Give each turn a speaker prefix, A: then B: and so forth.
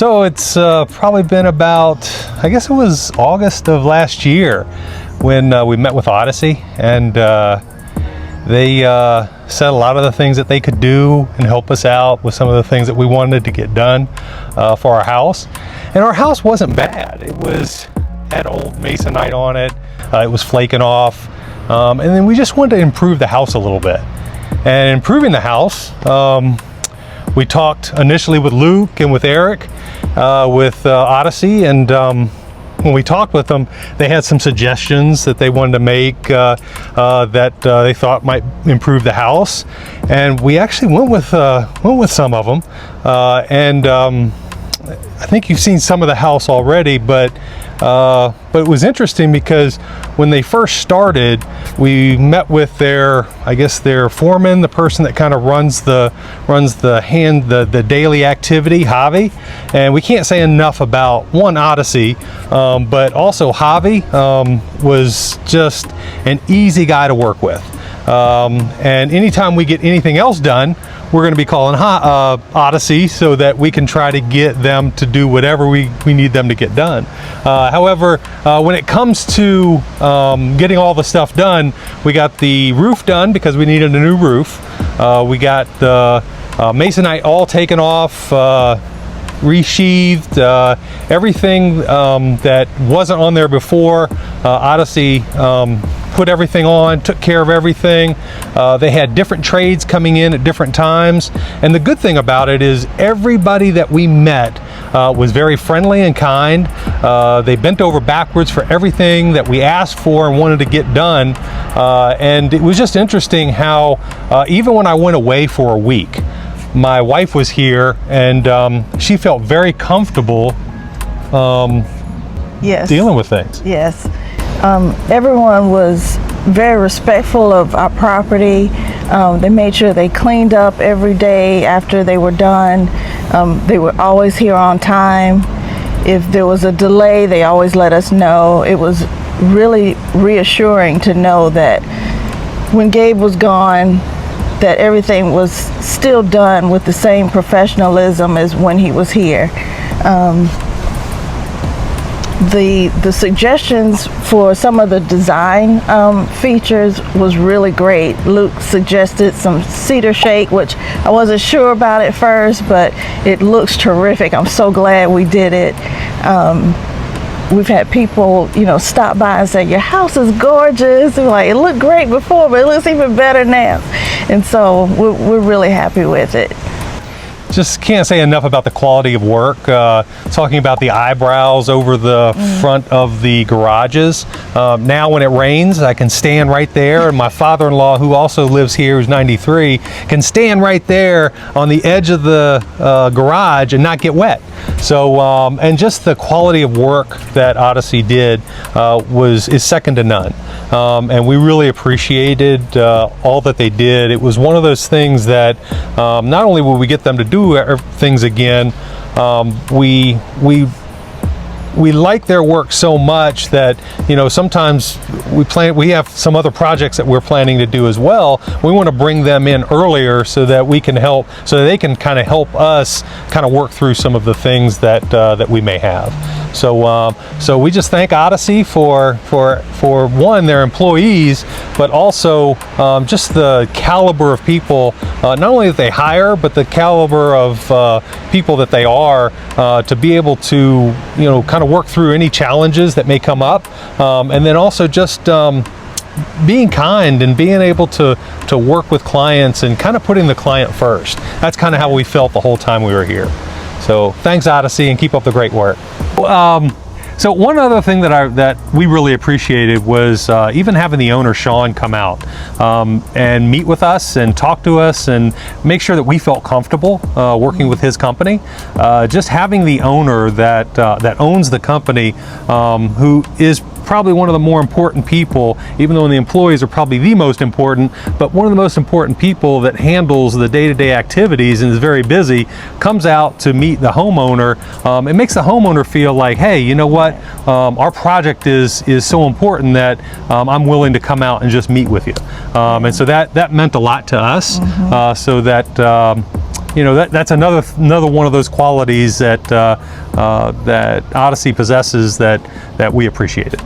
A: So it's probably been about, I guess it was August of last year when we met with Odyssey, and they said a lot of the things that they could do and help us out with some of the things that we wanted to get done for our house. And our house wasn't bad. It had old masonite on it. It was flaking off. And then we just wanted to improve the house a little bit. And improving the house, we talked initially with Luke and with Eric with Odyssey, and when we talked with them, they had some suggestions that they wanted to make that they thought might improve the house, and we actually went with some of them. I think you've seen some of the house already, but it was interesting because when they first started, we met with their foreman, the person that kind of runs the daily activity, Javi. And we can't say enough about Odyssey, but also Javi was just an easy guy to work with. And anytime we get anything else done, we're going to be calling Odyssey so that we can try to get them to do whatever we need them to get done. However, when it comes to getting all the stuff done, we got the roof done because we needed a new roof. We got the masonite all taken off, resheathed, everything that wasn't on there before. Odyssey put everything on, took care of everything. They had different trades coming in at different times, and the good thing about it is everybody that we met was very friendly and kind. They bent over backwards for everything that we asked for and wanted to get done, and it was just interesting how even when I went away for a week, my wife was here, and she felt very comfortable dealing with things.
B: Yes. Everyone was very respectful of our property. They made sure they cleaned up every day after they were done. They were always here on time. If there was a delay, they always let us know. It was really reassuring to know that when Gabe was gone, that everything was still done with the same professionalism as when he was here. The suggestions for some of the design features was really great. Luke suggested some cedar shake, which I wasn't sure about at first, but it looks terrific. I'm so glad we did it. We've had people, stop by and say, your house is gorgeous. And like, it looked great before, but it looks even better now. And so we're really happy with it.
A: Just can't say enough about the quality of work. Talking about the eyebrows over the front of the garages. Now when it rains, I can stand right there, and my father-in-law, who also lives here, who's 93, can stand right there on the edge of the garage and not get wet. So, and just the quality of work that Odyssey did is second to none. And we really appreciated all that they did. It was one of those things that not only will we get them to do things again, we like their work so much that sometimes we have some other projects that we're planning to do as well. We want to bring them in earlier so that we can help, so that they can kind of help us kind of work through some of the things that we may have. So we just thank Odyssey for one, their employees, but also just the caliber of people, not only that they hire, but the caliber of people that they are, to be able to kind of work through any challenges that may come up, and then also just being kind and being able to work with clients and kind of putting the client first. That's kind of how we felt the whole time we were here. So thanks, Odyssey, and keep up the great work. So one other thing that we really appreciated was even having the owner, Sean, come out and meet with us and talk to us and make sure that we felt comfortable working with his company. Just having the owner that owns the company, who is probably one of the more important people, even though the employees are probably the most important, but one of the most important people that handles the day-to-day activities and is very busy, comes out to meet the homeowner. It makes the homeowner feel like, hey, you know what, our project is so important that I'm willing to come out and just meet with you. And so that meant a lot to us, so that you know, that's another one of those qualities that that Odyssey possesses that we appreciate it.